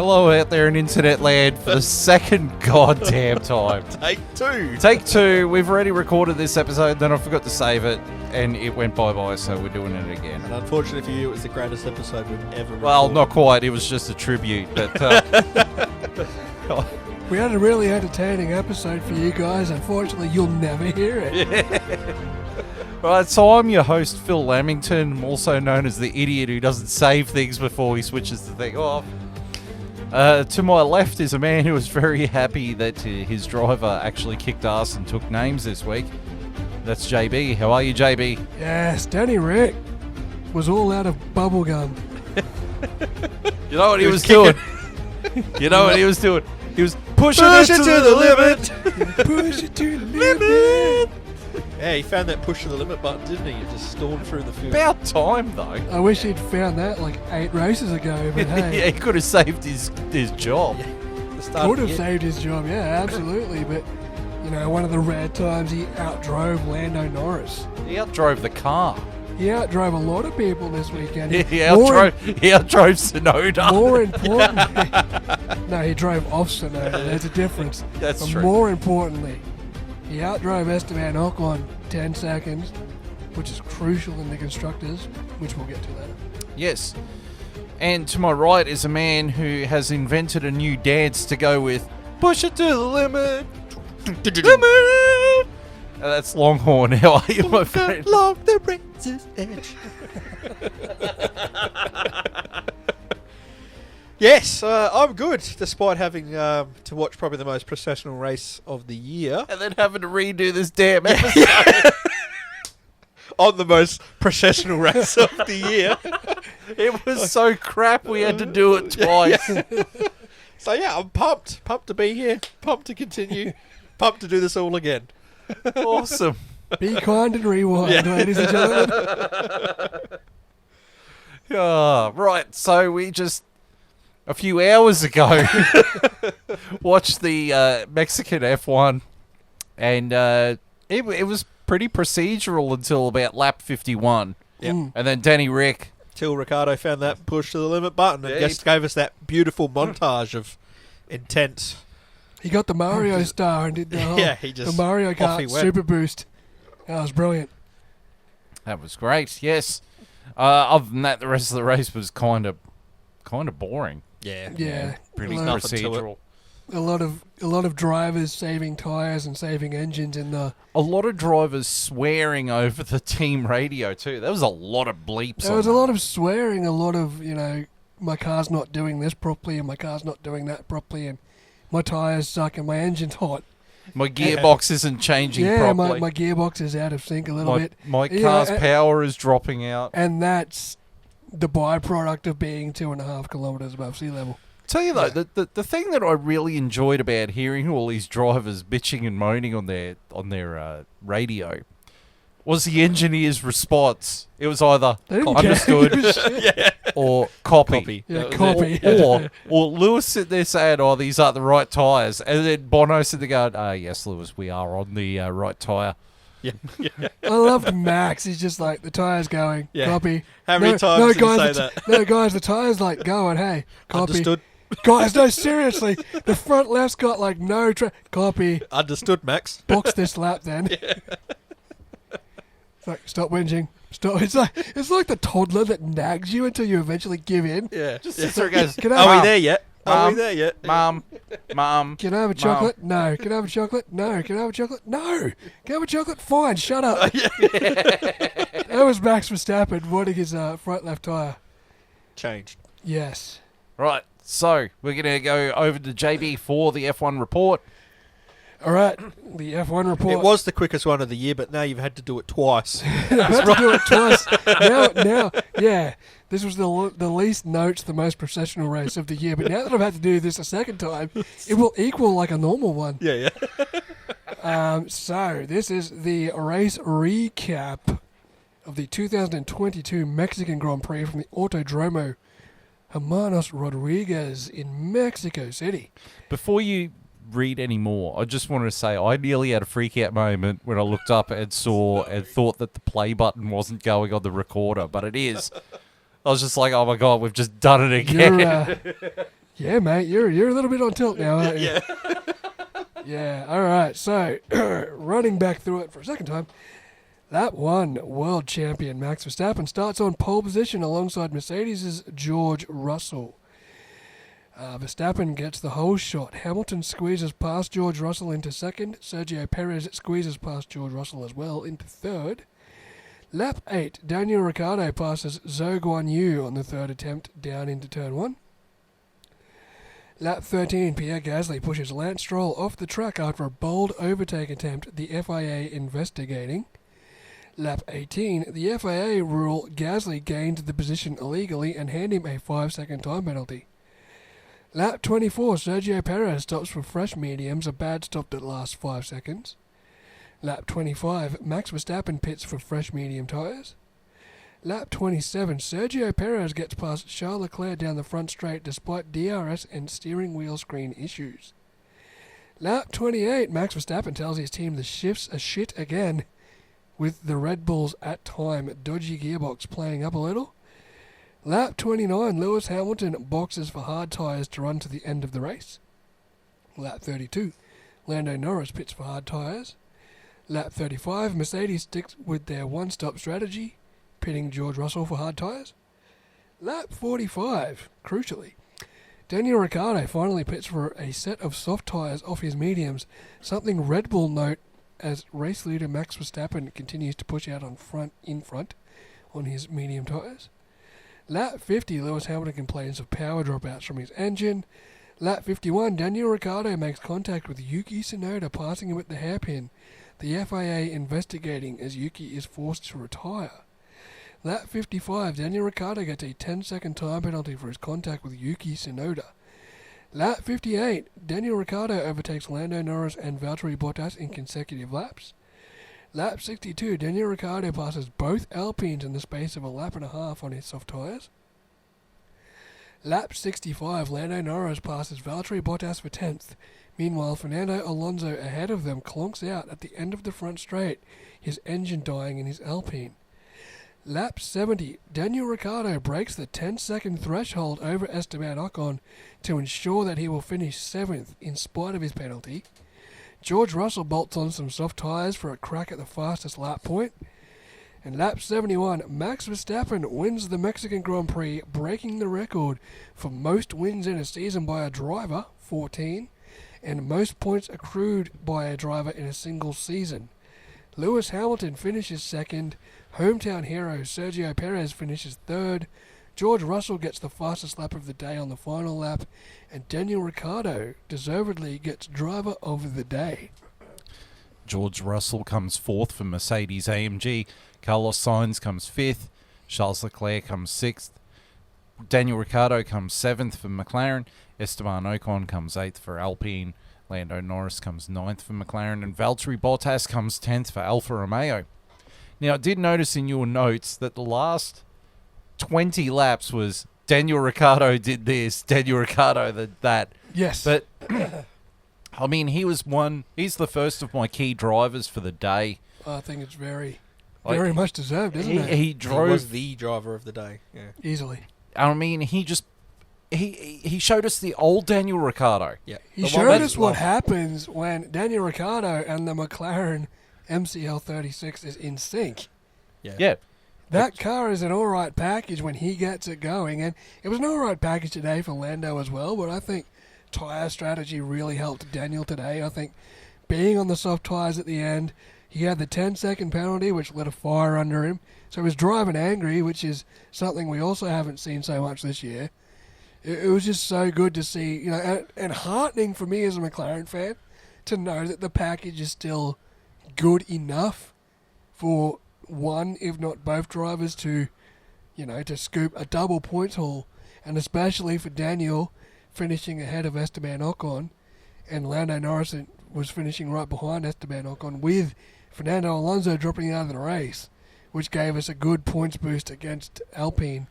hello out there in Internetland for the second goddamn time. Take two. We've already recorded this episode, then I forgot to save it, and it went bye-bye, so we're doing it again. And unfortunately for you, it was the greatest episode we've ever recorded. Well, not quite. It was just a tribute, but... We had a really entertaining episode for you guys. Unfortunately, you'll never hear it. Yeah. Right, so I'm your host, Phil Lamington, also known as the idiot who doesn't save things before he switches the thing off. To my left is a man who was very happy that his driver actually kicked ass and took names this week. That's JB. How are you, JB? Yes, Danny Rick was all out of bubblegum. You know what he was doing? You know what he was doing? He was pushing it to the limit. Push it to the limit. Yeah, he found that push to the limit button, didn't he? He just stormed through the field. About time, though. I wish he'd found that like 8 races ago, but hey. Yeah, he could have saved his job. Could have saved his job, yeah, absolutely. But, you know, one of the rare times he outdrove Lando Norris. He outdrove the car. He outdrove a lot of people this weekend. He outdrove Sonoda. More importantly, no, he drove off Sonoda. There's a difference. That's but true. More importantly, he outdrove Esteban Ocon 10 seconds, which is crucial in the constructors, which we'll get to later. Yes. And to my right is a man who has invented a new dance to go with push it to the limit. Limit. That's Longhorn. How are you, my friend? Along the razor's edge. Yes, I'm good, despite having to watch probably the most processional race of the year. And then having to redo this damn episode. On the most processional race of the year. It was so crap we had to do it twice. Yeah. So yeah, I'm pumped. Pumped to be here. Pumped to continue. Pumped to do this all again. Awesome. Be kind and rewind, ladies and gentlemen. Right, so we just... a few hours ago, watched the Mexican F1, and it was pretty procedural until about lap 51. Yep. And then Danny Rick. Till Ricardo found that push to the limit button and just gave us that beautiful montage of intense. He got the Mario star and did the whole, the Mario Kart Super Boost. That was brilliant. That was great, yes. Other than that, the rest of the race was kind of boring. Yeah. Pretty procedural. A lot of drivers saving tyres and saving engines in the... A lot of drivers swearing over the team radio too. There was a lot of bleeps. There was a lot of swearing, a lot of, you know, my car's not doing this properly and my car's not doing that properly and my tyres suck and my engine's hot. My gearbox isn't changing properly. Yeah, my gearbox is out of sync a little bit. My car's power is dropping out. And that's the byproduct of being 2.5 kilometres above sea level. Tell you though, the thing that I really enjoyed about hearing all these drivers bitching and moaning on their radio was the engineer's response. It was either understood or copy. Yeah, copy. Or Lewis sitting there saying, "Oh, these aren't the right tyres," and then Bono sitting there going, "Yes, Lewis, we are on the right tyre." Yeah. I loved Max. He's just like, the tyre's going. Yeah. Copy. How many times did guys, you say that? No, guys, the tyre's like going. Hey, copy. Understood. Guys, no, seriously. The front left's got like no copy. Understood, Max. Box this lap then. Yeah. It's like, stop whinging. Stop. It's like the toddler that nags you until you eventually give in. Yeah. Just sits there and goes, Are we there yet? Are we there yet? Mom. Can I have a chocolate? No. Can I have a chocolate? No. Can I have a chocolate? No. Can I have a chocolate? Fine, shut up. That was Max Verstappen wanting his front left tyre changed. Yes. Right, so we're going to go over to JB for the F1 report. All right, the F1 report. It was the quickest one of the year, but now you've had to do it twice. I've had to do it twice. Now, yeah. This was the least notes, the most processional race of the year. But now that I've had to do this a second time, it will equal like a normal one. Yeah. So this is the race recap of the 2022 Mexican Grand Prix from the Autodromo Hermanos Rodriguez in Mexico City. Before you read any more, I just wanted to say I nearly had a freak out moment when I looked up and saw and thought that the play button wasn't going on the recorder, but it is. I was just like, oh my God, we've just done it again. Yeah, mate, you're a little bit on tilt now, aren't you? Yeah. Yeah, all right. So, running back through it for a second time, Lap 1, world champion Max Verstappen starts on pole position alongside Mercedes' George Russell. Verstappen gets the whole shot. Hamilton squeezes past George Russell into second. Sergio Perez squeezes past George Russell as well into third. Lap 8, Daniel Ricciardo passes Zhou Guanyu on the third attempt down into turn 1. Lap 13, Pierre Gasly pushes Lance Stroll off the track after a bold overtake attempt, the FIA investigating. Lap 18, the FIA rule Gasly gained the position illegally and hand him a 5-second time penalty. Lap 24, Sergio Perez stops for fresh mediums, a bad stop that lasts 5 seconds. Lap 25, Max Verstappen pits for fresh medium tyres. Lap 27, Sergio Perez gets past Charles Leclerc down the front straight despite DRS and steering wheel screen issues. Lap 28, Max Verstappen tells his team the shifts are shit again, with the Red Bulls at time dodgy gearbox playing up a little. Lap 29, Lewis Hamilton boxes for hard tyres to run to the end of the race. Lap 32, Lando Norris pits for hard tyres. Lap 35, Mercedes sticks with their one-stop strategy, pitting George Russell for hard tyres. Lap 45, crucially, Daniel Ricciardo finally pits for a set of soft tyres off his mediums, something Red Bull note as race leader Max Verstappen continues to push out in front on his medium tyres. Lap 50, Lewis Hamilton complains of power dropouts from his engine. Lap 51, Daniel Ricciardo makes contact with Yuki Tsunoda, passing him at the hairpin, the FIA investigating as Yuki is forced to retire. Lap 55, Daniel Ricciardo gets a 10-second time penalty for his contact with Yuki Tsunoda. Lap 58, Daniel Ricciardo overtakes Lando Norris and Valtteri Bottas in consecutive laps. Lap 62, Daniel Ricciardo passes both Alpines in the space of a lap and a half on his soft tyres. Lap 65, Lando Norris passes Valtteri Bottas for 10th. Meanwhile, Fernando Alonso ahead of them clonks out at the end of the front straight, his engine dying in his Alpine. Lap 70, Daniel Ricciardo breaks the 10-second threshold over Esteban Ocon to ensure that he will finish 7th in spite of his penalty. George Russell bolts on some soft tyres for a crack at the fastest lap point. And lap 71, Max Verstappen wins the Mexican Grand Prix, breaking the record for most wins in a season by a driver, 14, and most points accrued by a driver in a single season. Lewis Hamilton finishes second, hometown hero Sergio Perez finishes third, George Russell gets the fastest lap of the day on the final lap, and Daniel Ricciardo deservedly gets driver of the day. George Russell comes fourth for Mercedes AMG, Carlos Sainz comes fifth, Charles Leclerc comes sixth, Daniel Ricciardo comes seventh for McLaren, Esteban Ocon comes eighth for Alpine, Lando Norris comes ninth for McLaren, and Valtteri Bottas comes 10th for Alfa Romeo. Now, I did notice in your notes that the last 20 laps was Daniel Ricciardo did this, Daniel Ricciardo did that. Yes. But, I mean, he's the first of my key drivers for the day. I think it's very much deserved, isn't it? He drove. He was the driver of the day. Yeah. Easily. I mean, he showed us the old Daniel Ricciardo. Yeah. He showed us what happens when Daniel Ricciardo and the McLaren MCL36 is in sync. Yeah. That car is an alright package when he gets it going, and it was an alright package today for Lando as well, but I think tyre strategy really helped Daniel today. I think being on the soft tyres at the end, he had the 10-second penalty, which lit a fire under him, so he was driving angry, which is something we also haven't seen so much this year. It was just so good to see, and heartening for me as a McLaren fan to know that the package is still good enough for one, if not both drivers to scoop a double points haul, and especially for Daniel finishing ahead of Esteban Ocon, and Lando Norris was finishing right behind Esteban Ocon with Fernando Alonso dropping out of the race, which gave us a good points boost against Alpine.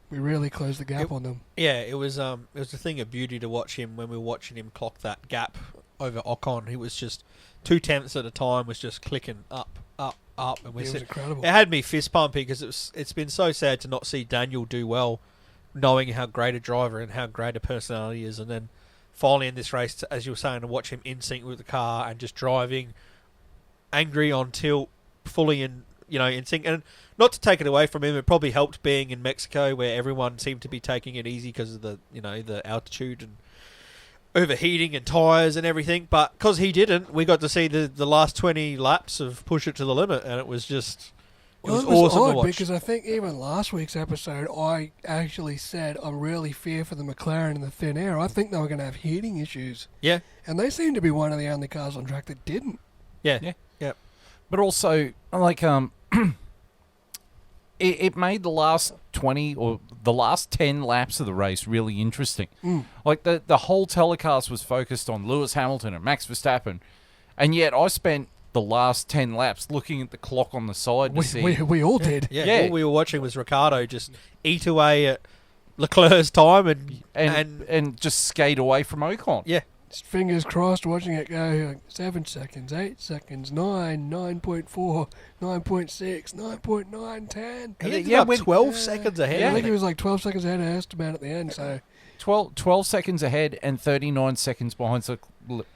We really closed the gap on them. Yeah, it was a thing of beauty to watch him when we were watching him clock that gap over Ocon. He was just 0.2 at a time, was just clicking up, and It was incredible. It had me fist pumping because it's been so sad to not see Daniel do well knowing how great a driver and how great a personality he is, and then finally in this race, as you were saying, to watch him in sync with the car and just driving angry on tilt, fully in sync. And not to take it away from him, it probably helped being in Mexico, where everyone seemed to be taking it easy because of the altitude and overheating and tyres and everything. But because he didn't, we got to see the last 20 laps of push it to the limit, and it was just awesome odd to watch. because I think even last week's episode, I actually said I really fear for the McLaren in the thin air. I think they were going to have heating issues. Yeah. And they seem to be one of the only cars on track that didn't. Yeah. Yeah. Yeah. But also, like, it made the last 20 or the last 10 laps of the race really interesting. Like, the whole telecast was focused on Lewis Hamilton and Max Verstappen, and yet I spent the last 10 laps looking at the clock on the side to see... We all did. Yeah. All we were watching was Ricciardo just eat away at Leclerc's time and just skate away from Ocon. yeah. Just fingers crossed watching it go like 7 seconds, 8 seconds, 9, 9.4, 9.6, 9.9, 10. He ended up 12 seconds ahead. I think he was like 12 seconds ahead of Esteban at the end, so... 12 seconds ahead and 39 seconds behind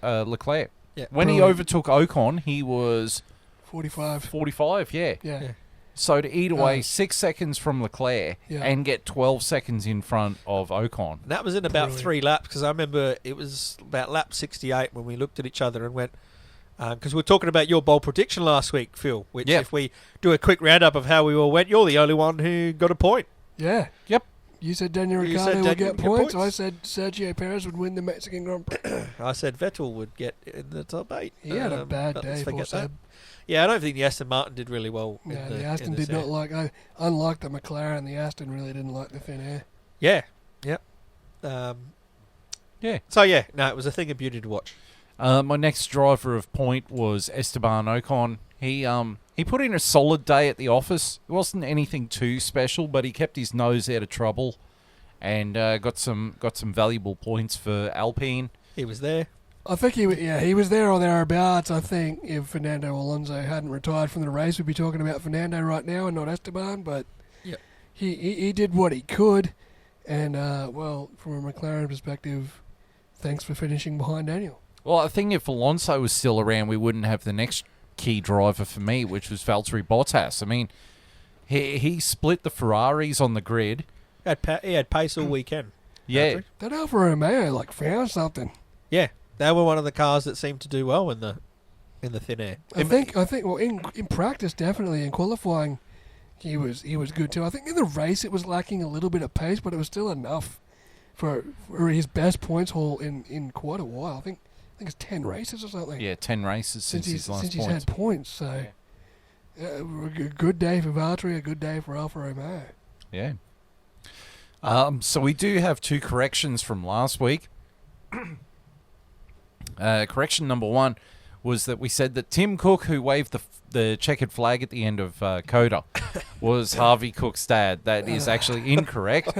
Leclerc. Yeah. When he Brilliant. overtook Ocon, he was 45. 45, yeah. Yeah. So to eat away Oh. 6 seconds from Leclerc Yeah. and get 12 seconds in front of Ocon. That was in about Brilliant. 3 laps, because I remember it was about lap 68 when we looked at each other and went, because we were talking about your bold prediction last week, Phil, which Yeah. if we do a quick roundup of how we all went, you're the only one who got a point. Yeah. Yep. You said Daniel You Ricciardo said would Daniel get would get points. points. I said Sergio Perez would win the Mexican Grand Prix. I said Vettel would get in the top 8. He had a bad but day let's for forget Seb. that. Yeah, I don't think the Aston Martin did really well. Yeah, in the Aston in did this not air. like... unlike the McLaren, the Aston really didn't like the thin air. Yeah, yep. Yeah. So yeah, no, it was a thing of beauty to watch. My next driver of point was Esteban Ocon. He put in a solid day at the office. It wasn't anything too special, but he kept his nose out of trouble and got some valuable points for Alpine. He was there. I think he was there or thereabouts. I think if Fernando Alonso hadn't retired from the race, we'd be talking about Fernando right now and not Esteban. But Yep. he did what he could, and well, from a McLaren perspective, thanks for finishing behind Daniel. Well, I think if Alonso was still around, we wouldn't have the next key driver for me, which was Valtteri Bottas. I mean, he split the Ferraris on the grid. He had pace all weekend. Yeah. Valtteri. That Alfa Romeo found something. Yeah, they were one of the cars that seemed to do well in the thin air. I think well in practice definitely, in qualifying he was good too. I think in the race it was lacking a little bit of pace, but it was still enough for his best points haul in quite a while. I think it's 10 races or something. Yeah, 10 races since his last he's had points. So a good day for Valtteri, a good day for Alfa Romeo. Yeah. So we do have 2 corrections from last week. Correction number 1 was that we said that Tim Cook, who waved the checkered flag at the end of Coda, was Harvey Cook's dad. That is actually incorrect.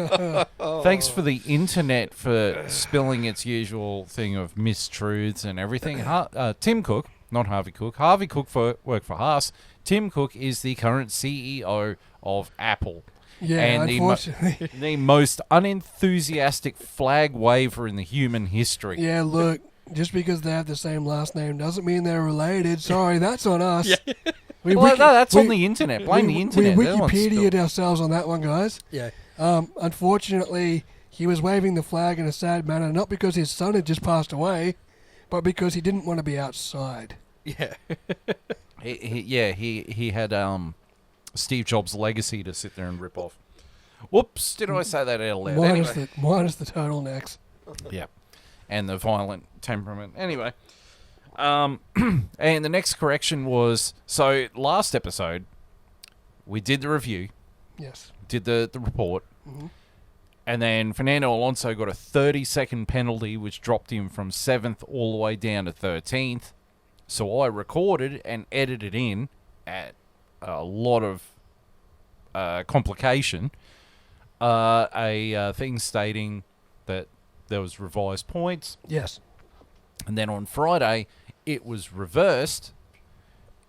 Thanks for the internet for spilling its usual thing of mistruths and everything. Tim Cook, not Harvey Cook. Harvey Cook worked for Haas. Tim Cook is the current CEO of Apple. Yeah, And unfortunately. The most unenthusiastic flag waver in the human history. Yeah, look, just because they have the same last name doesn't mean they're related. Sorry, that's on us. Yeah. Well, no, that's on the internet. Blame the internet. We They're the ones Wikipedia'd still- ourselves on that one, guys. Yeah. Unfortunately, he was waving the flag in a sad manner, not because his son had just passed away, but because he didn't want to be outside. Yeah. He had Steve Jobs' legacy to sit there and rip off. Whoops, did I say that out loud? Minus the turtlenecks. Yeah. And the violent temperament. Anyway. And the next correction was, so last episode, we did the review, Yes. did the report, Mm-hmm. and then Fernando Alonso got a 30-second penalty, which dropped him from 7th all the way down to 13th. So I recorded and edited in at a lot of complication a thing stating that there was revised points. Yes. And then on Friday, it was reversed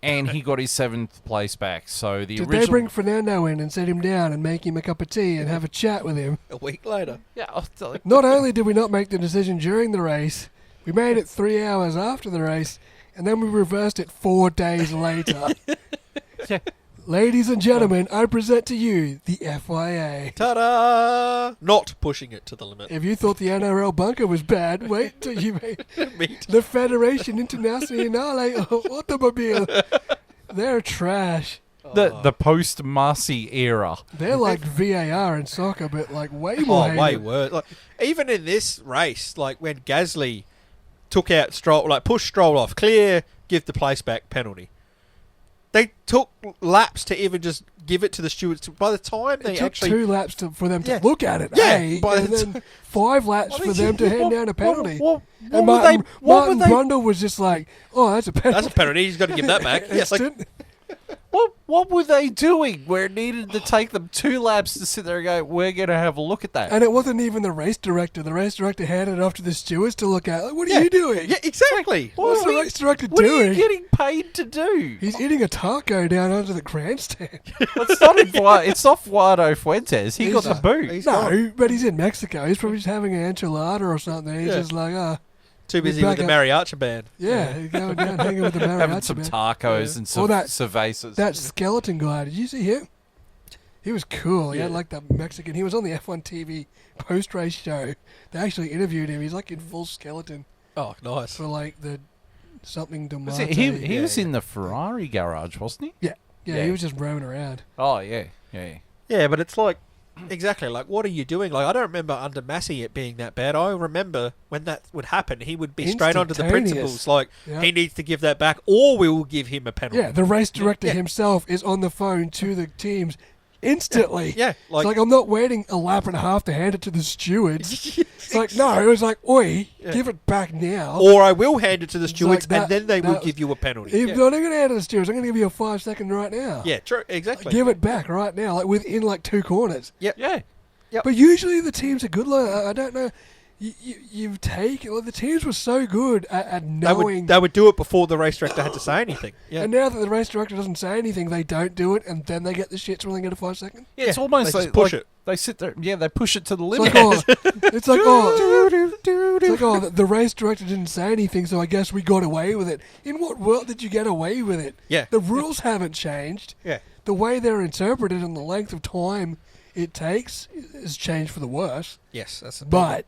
and he got his 7th place back. So the Did original... they bring Fernando in and sit him down and make him a cup of tea and have a chat with him? A week later. Yeah, I was like, Not only did we not make the decision during the race, we made it 3 hours after the race, and then we reversed it 4 days later. yeah. Ladies and gentlemen, I present to you the FIA. Ta-da! Not pushing it to the limit. If you thought the NRL bunker was bad, wait till you meet Meet. the Federation Internazionale Automobile. They're trash. The post-Marcy era. They're like VAR in soccer, but like way more. Oh, way hated. worse. Like, even in this race, like when Gasly took out Stroll, like pushed Stroll off, clear, give the place back, penalty. They took laps to even just give it to the stewards. By the time they It took actually 2 laps for them to Yeah. look at it, Yeah, eh? by And the then 5 laps for them to hand down a penalty. What And were they... Martin Brundle was just like, "Oh, that's a penalty." that's a penalty. He's got to give that back. Yeah, like, Instant. What were they doing where it needed to take them 2 laps to sit there and go, we're going to have a look at that? And it wasn't even the race director. The race director handed it off to the stewards to look at. Like, what are Yeah. you doing? yeah, exactly. What's the race director What are doing? you getting paid to do? He's eating a taco down under the grandstand. It's not Eduardo Fuentes. He got the boot. He's gone. No, but he's in Mexico. He's probably just having an enchilada or something. He's Yeah. just like, Too busy back with the up. mariachi band. yeah, he's going down hanging with the mariachi Having some band. tacos and some Or that- cervezas. That skeleton guy, did you see him? He was cool. He had Yeah. like the Mexican. He was on the F1 TV post-race show. They actually interviewed him. He's like in full skeleton Oh, nice. for like the something Was Domate. it- he Yeah, was yeah. in the Ferrari garage, wasn't he? Yeah, Yeah. he was just roaming around. Oh, yeah. Yeah. Yeah, but it's like, exactly, like, what are you doing? Like, I don't remember under Massey it being that bad. I remember when that would happen, he would be straight onto the Instantaneous. principals, like, Yeah. he needs to give that back, or we will give him a penalty. Yeah, the race director Yeah. himself is on the phone to the teams instantly. Yeah, It's like, I'm not waiting a lap and a half to hand it to the stewards. It's like, no, it was like, oi, Yeah. give it back now. or I will hand it to the stewards, that- and then they will that- give you a penalty. If Yeah, I'm not going to hand it to the stewards, I'm going to give you a 5-second right now. yeah, true, exactly. Give it back right now, like within like 2 corners. Yep. Yeah. Yep. But usually the teams are good. Like, I don't know. You've taken. Well, the teams were so good at knowing. They would do it before the race director had to say anything. Yeah, And now that the race director doesn't say anything, they don't do it, and then they get the shits when they get a 5 second. yeah. It's almost they like just push like it. They sit there. Yeah, they push it to the It's limit. like, it's like, the race director didn't say anything, so I guess we got away with it. In what world did you get away with it? Yeah. The rules haven't changed. Yeah. The way they're interpreted and the length of time it takes has changed for the worse. Yes, that's the But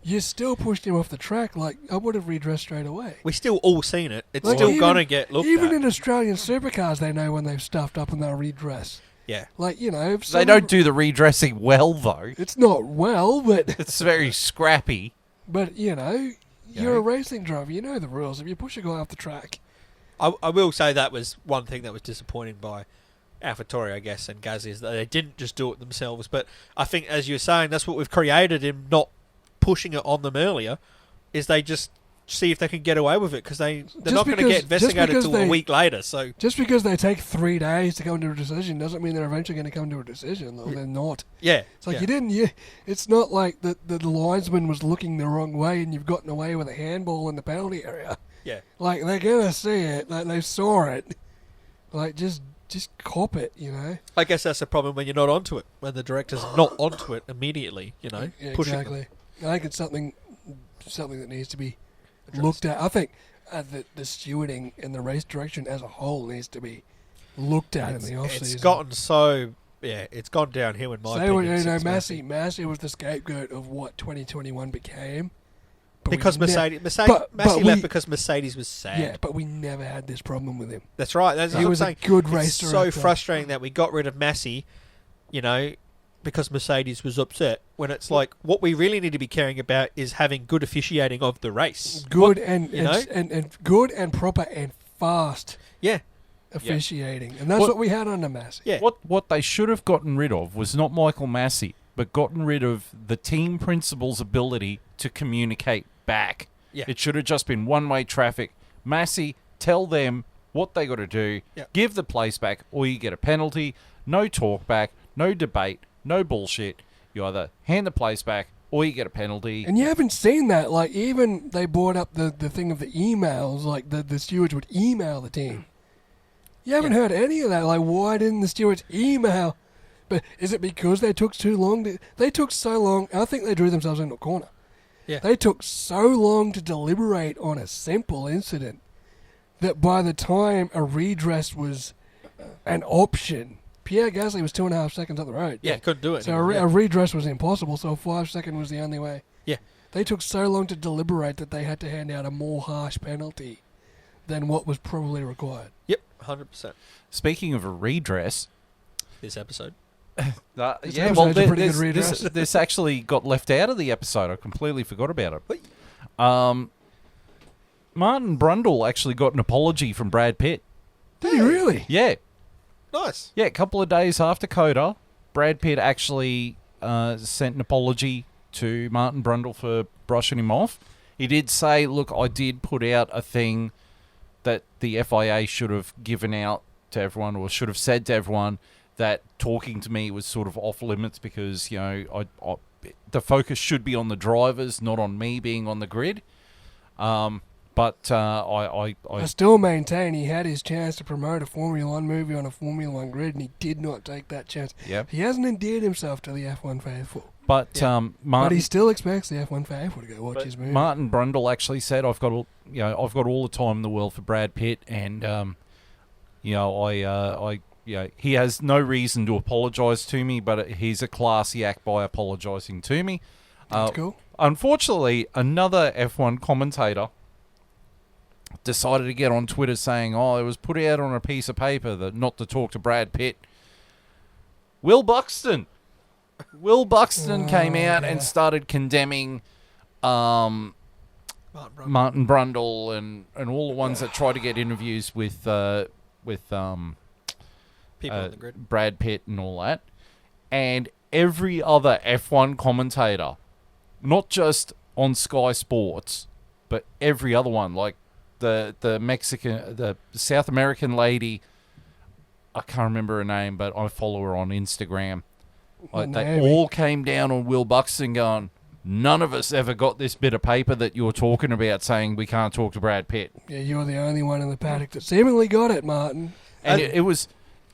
you still pushed him off the track. Like, I would have redressed straight away. we still all seen it. It's Like, still even- gonna get looked Even at. in Australian supercars, they know when they've stuffed up and they'll redress. Yeah. Like, you know, if They some- don't do the redressing well, though. It's not well, but It's very scrappy. you know, Yeah. you're a racing driver. You know the rules. If you push a guy off the track, I will say that was one thing that was disappointing by AlphaTauri, I guess, and Gasly, is that they didn't just do it themselves. But I think, as you were saying, that's what we've created in not pushing it on them earlier, is they just see if they can get away with it, because they're Just not going to get because- just investigated because until a they- week later. So just because they take 3 days to come to a decision doesn't mean they're eventually going to come to a decision. Though they're not. yeah, It's like yeah. you didn't. It's not like the linesman was looking the wrong way and you've gotten away with a handball in the penalty area. Yeah. Like, they're gonna see it. Like, they saw it. Like, just cop it. You know. I guess that's the problem when you're not onto it, when the director's not onto it immediately. You know, Yeah, pushing them. exactly. I think it's something that needs to be looked at. I think the stewarding and the race direction as a whole needs to be looked at in the off It's season. gotten so it's gone downhill in my Say what opinion. you know, since Massey was the scapegoat of what 2021 became. But we because ne- Mercedes but Massey we- left because Mercedes was sad. Yeah, but we never had this problem with him. That's right. That's He what I'm was a saying. good race It's so director. frustrating that we got rid of Massey, you know, because Mercedes was upset. When it's like, what we really need to be caring about is having good officiating of the race. Good What- and, you know? and good and proper and fast Yeah, officiating, and that's What- what we had under Massey. yeah. What they should have gotten rid of was not Michael Massey, but gotten rid of the team principal's ability to communicate back. Yeah. It should have just been one-way traffic. Massey, tell them what they got to do, Yeah. give the place back, or you get a penalty. No talk back, no debate, no bullshit. You either hand the place back, or you get a penalty. And you haven't seen that. Like, even they brought up the thing of the emails. Like, the stewards would email the team. You haven't heard any of that. Like, why didn't the stewards email? But is it because they took too long? They took so long. I think they drew themselves into a corner. Yeah. They took so long to deliberate on a simple incident that by the time a redress was an option, Pierre Gasly was 2.5 seconds up the road. Yeah, couldn't do it. So anymore, a redress was impossible, so a 5 second was the only way. Yeah. They took so long to deliberate that they had to hand out a more harsh penalty than what was probably required. Yep, 100%. Speaking of a redress, This episode. This well, episode's a pretty good redress. this actually got left out of the episode. I completely forgot about it. Wait. Martin Brundle actually got an apology from Brad Pitt. Did he really? Yeah. Nice. Yeah, a couple of days after Coda, Brad Pitt actually sent an apology to Martin Brundle for brushing him off. He did say, look, I did put out a thing that the FIA should have given out to everyone, or should have said to everyone, that talking to me was sort of off limits because, you know, the focus should be on the drivers, not on me being on the grid. But I still maintain he had his chance to promote a Formula One movie on a Formula One grid, and he did not take that chance. Yep. He hasn't endeared himself to the F1 faithful. But But he still expects the F1 faithful to go watch his movie. Martin Brundle actually said, "I've got all the time in the world for Brad Pitt, and he has no reason to apologise to me, but he's a classy act by apologising to me." That's cool. Unfortunately, another F1 commentator decided to get on Twitter saying, "Oh, it was put out on a piece of paper that not to talk to Brad Pitt." Will Buxton came out and started condemning Martin Brundle and all the ones that tried to get interviews with People on the grid. Brad Pitt and all that. And every other F1 commentator, not just on Sky Sports, but every other one, like the South American lady, I can't remember her name, but I follow her on Instagram. Like, they all came down on Will Buxton going, none of us ever got this bit of paper that you're talking about saying we can't talk to Brad Pitt. Yeah, you're the only one in the paddock that seemingly got it, Martin. And it was,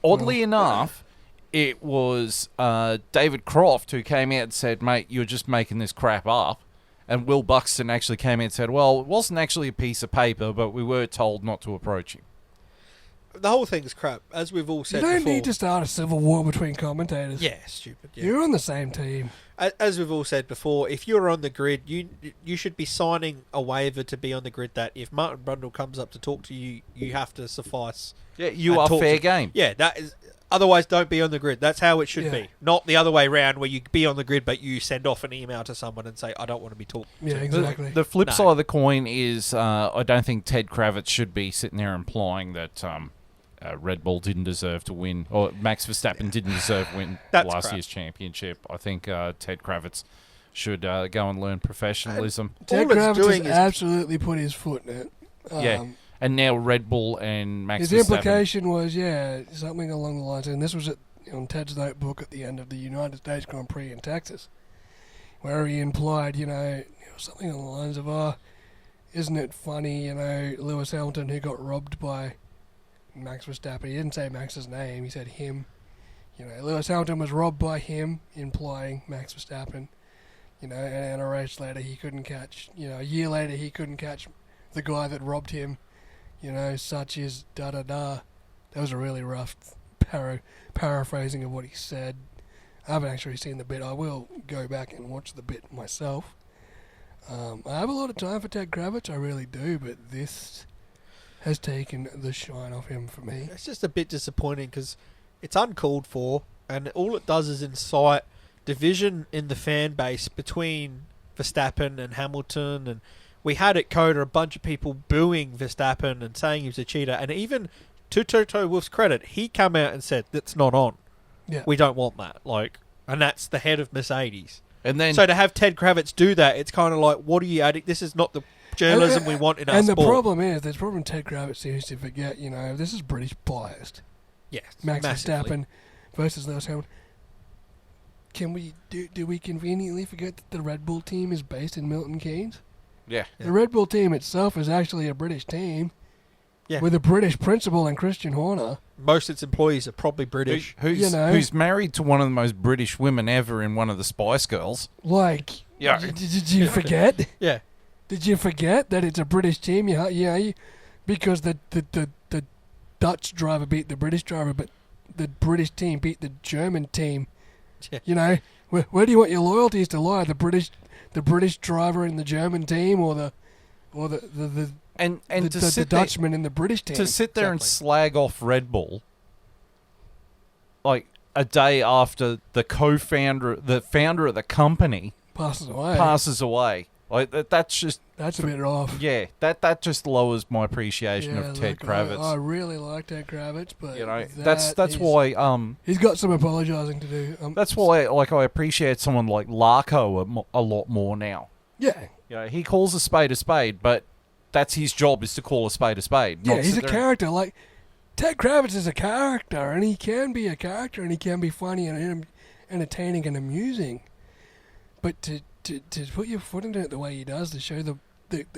oddly enough, it was David Croft who came out and said, mate, you're just making this crap up. And Will Buxton actually came out and said, well, it wasn't actually a piece of paper, but we were told not to approach him. The whole thing's crap, as we've all said before. You don't before. need to start a civil war between commentators. Yeah, stupid. Yeah. You're on the same team. As we've all said before, if you're on the grid, you should be signing a waiver to be on the grid that if Martin Brundle comes up to talk to you, you have to suffice. Yeah, you are fair game. Yeah, that is. Otherwise, don't be on the grid. That's how it should be. Not the other way around, where you be on the grid, but you send off an email to someone and say, I don't want to be talked to. Yeah, exactly. The flip side of the coin is I don't think Ted Kravitz should be sitting there implying that Red Bull didn't deserve to win, or Max Verstappen didn't deserve to win last year's championship. I think Ted Kravitz should go and learn professionalism. Ted Kravitz has absolutely put his foot in it. Yeah. And now Red Bull and Max Verstappen. His implication was, something along the lines, and this was on Ted's notebook at the end of the United States Grand Prix in Texas, where he implied, something along the lines of, isn't it funny, Lewis Hamilton who got robbed by Max Verstappen. He didn't say Max's name, he said him. Lewis Hamilton was robbed by him, implying Max Verstappen. And a race later he couldn't catch, a year later he couldn't catch the guy that robbed him. Such is da-da-da. That was a really rough paraphrasing of what he said. I haven't actually seen the bit. I will go back and watch the bit myself. I have a lot of time for Ted Kravitz, I really do, but this has taken the shine off him for me. It's just a bit disappointing because it's uncalled for, and all it does is incite division in the fan base between Verstappen and Hamilton, and we had at Coda a bunch of people booing Verstappen and saying he was a cheater. And even to Toto Wolff's credit, he came out and said, that's not on. Yeah. We don't want that. And that's the head of Mercedes. And then, so to have Ted Kravitz do that, it's kind of like, what are you adding? This is not the journalism we want in our sport. And the problem is, Ted Kravitz seems to forget, this is British biased. Yes, Max massively. Verstappen versus Lewis Hamilton. Can we do we conveniently forget that the Red Bull team is based in Milton Keynes? Yeah. The Red Bull team itself is actually a British team. Yeah. with a British principal and Christian Horner. Most of its employees are probably British. Who's married to one of the most British women ever in one of the Spice Girls. Like, Yeah. did you forget? Yeah. Did you forget that it's a British team? Because the Dutch driver beat the British driver, but the British team beat the German team. Yeah. You know, where do you want your loyalties to lie? The British driver in the German team, or the Dutchman in the British team? To sit there and Exactly. slag off Red Bull, like a day after the founder of the company passes away. like that's just That's a bit off. yeah, that just lowers my appreciation of Ted Kravitz. I really like Ted Kravitz, but You know, that's why he's got some apologising to do. that's why I appreciate someone like Larko a lot more now. Yeah, You know, he calls a spade, but that's his job, is to call a spade. yeah, not he's sit a there and- character. Like Ted Kravitz is a character, and he can be a character, and he can be funny and entertaining and amusing. But to put your foot into it the way he does, to show the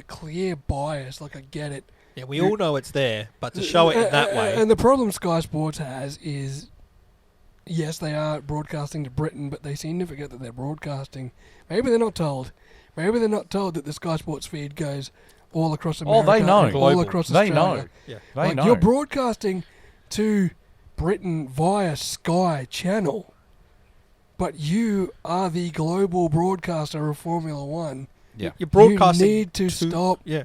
clear bias, like I get it. Yeah, we all know it's there, but to show it in that way. And the problem Sky Sports has is, yes, they are broadcasting to Britain, but they seem to forget that they're broadcasting. Maybe they're not told. Maybe they're not told that the Sky Sports feed goes all across America. they know. and all Global. across They Australia. know. Yeah. They Like, know. you're broadcasting to Britain via Sky Channel, but you are the global broadcaster of Formula One. Yeah. You're broadcasting. You need to stop. Yeah.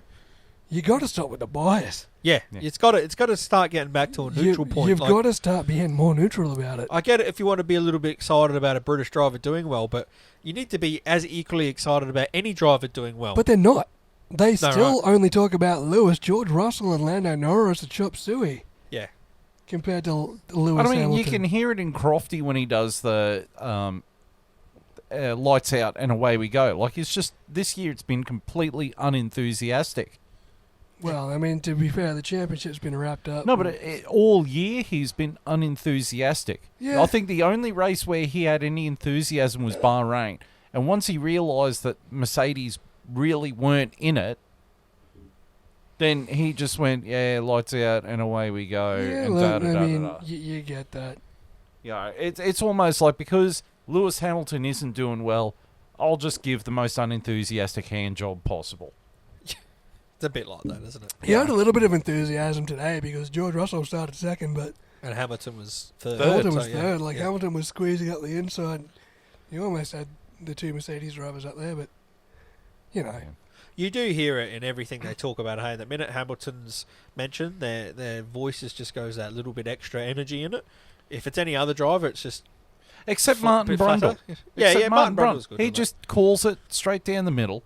You got to stop with the bias. Yeah. Yeah. It's got to start getting back to a neutral point. You've Like, got to start being more neutral about it. I get it if you want to be a little bit excited about a British driver doing well, but you need to be as equally excited about any driver doing well. But they're not. They No, still only talk about Lewis, George Russell, and Lando Norris and Chop Suey yeah. compared to Lewis I mean, Hamilton. you can hear it in Crofty when he does the lights out and away we go. Like, it's just, this year it's been completely unenthusiastic. Well, I mean, to be fair, the championship's been wrapped up. No, but all year he's been unenthusiastic. Yeah. I think the only race where he had any enthusiasm was Bahrain. And once he realised that Mercedes really weren't in it, then he just went, yeah, lights out and away we go. Yeah, and look, I mean, da. you get that. Yeah, it's almost like, because Lewis Hamilton isn't doing well, I'll just give the most unenthusiastic hand job possible. It's a bit like that, isn't it? He had a little bit of enthusiasm today because George Russell started second, but And Hamilton was third. Hamilton was so, yeah. third. Like, Yeah. Hamilton was squeezing up the inside. You almost had the two Mercedes drivers up there, but, you know. You do hear it in everything they talk about. Hey, the minute Hamilton's mentioned, their voices just goes that little bit extra energy in it. If it's any other driver, it's just Except Martin bit flatter. Brundle. Yeah, Except yeah, Martin Brundle's good. He on that, just calls it straight down the middle.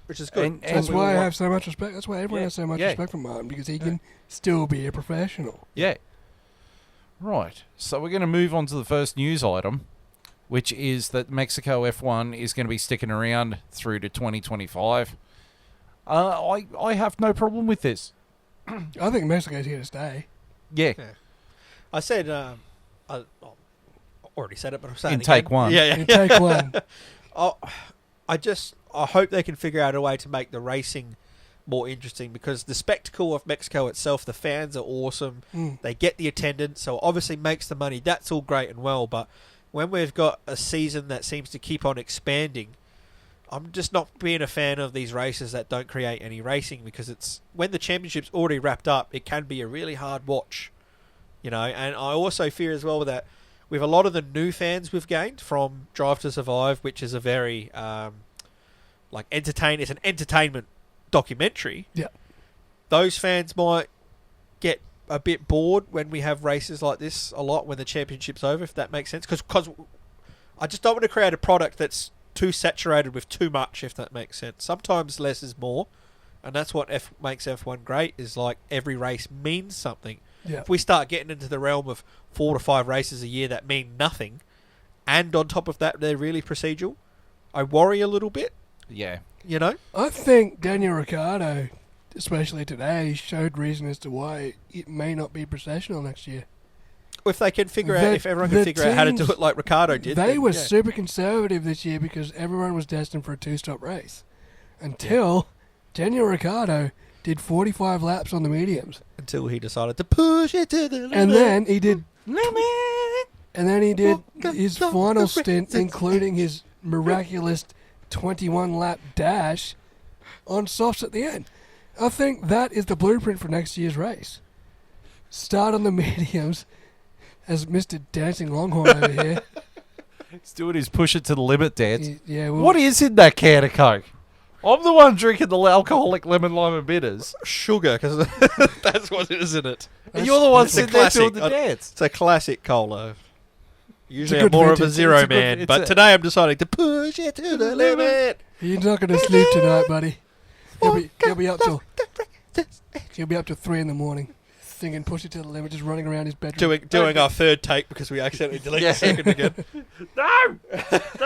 which is good. and That's we why I want- have so much respect. That's why everyone Yeah, has so much yeah. respect for Martin, because he can still be a professional. Yeah. Right. So we're going to move on to the first news item, which is that Mexico F1 is going to be sticking around through to 2025. I have no problem with this. I think Mexico's here to stay. Yeah. I said, I already said it, but I'm saying In it take again. one. Yeah, yeah. In take one. I hope they can figure out a way to make the racing more interesting, because the spectacle of Mexico itself, the fans are awesome. Mm. They get the attendance, so obviously makes the money. That's all great and well, but when we've got a season that seems to keep on expanding, I'm just not being a fan of these races that don't create any racing, because it's when the championship's already wrapped up, it can be a really hard watch, you know. And I also fear as well that with a lot of the new fans we've gained from Drive to Survive, which is a very it's an entertainment documentary. Yeah. Those fans might get a bit bored when we have races like this a lot when the championship's over, if that makes sense. Because I just don't want to create a product that's too saturated with too much, if that makes sense. Sometimes less is more, and that's what makes F1 great, is like every race means something. Yeah. If we start getting into the realm of 4 to 5 races a year that mean nothing, and on top of that they're really procedural, I worry a little bit, Yeah. you know? I think Daniel Ricciardo, especially today, showed reason as to why it may not be processional next year. If they can figure out, if everyone can the figure out how to do teams- it like Ricardo did. They then, were yeah. super conservative this year because everyone was destined for a two-stop race. Until Daniel Ricciardo did 45 laps on the mediums. Until he decided to push it to the limit. And then he did limit. And then he did his final stint, including his miraculous 21-lap dash on softs at the end. I think that is the blueprint for next year's race. Start on the mediums, as Mr. Dancing Longhorn over here. He's doing his push it to the limit dance. Well, What is in that can of Coke? I'm the one drinking the alcoholic lemon lime and bitters. Sugar, because that's what it is in it. And you're the one It's a sitting there doing classic. the dance. It's a classic cola. Usually a I'm good more of a vintage. zero It's a good- man, it's but a- today I'm deciding to push it to the limit. You're not going to sleep tonight, buddy. He'll be up till 3 in the morning, singing "Push It to the Limit," just running around his bedroom. Doing our third take because we accidentally deleted the second again. No!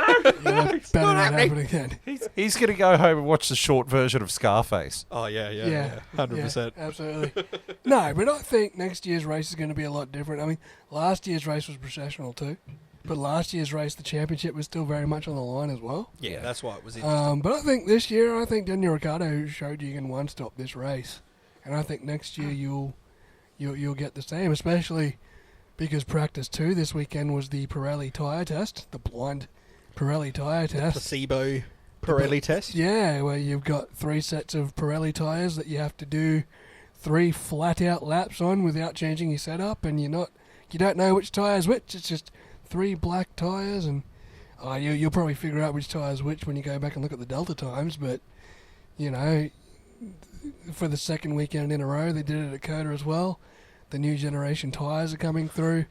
Better not happen again. He's going to go home and watch the short version of Scarface. Oh, yeah. 100%. Yeah, absolutely. No, but I think next year's race is going to be a lot different. I mean, last year's race was processional too, but last year's race, the championship was still very much on the line as well. Yeah, that's why it was interesting. But I think this year, Daniel Ricciardo showed you can one-stop this race, and I think next year you'll get the same, especially because practice 2 this weekend was the Pirelli tyre test, the blind Pirelli tyre test. Placebo Pirelli test. Yeah, where you've got 3 sets of Pirelli tyres that you have to do 3 flat-out laps on without changing your setup, and you don't know which tyre's which. It's just 3 black tyres, and you'll probably figure out which tyre's which when you go back and look at the Delta times, but, you know, for the second weekend in a row, they did it at Coda as well. The new generation tyres are coming through,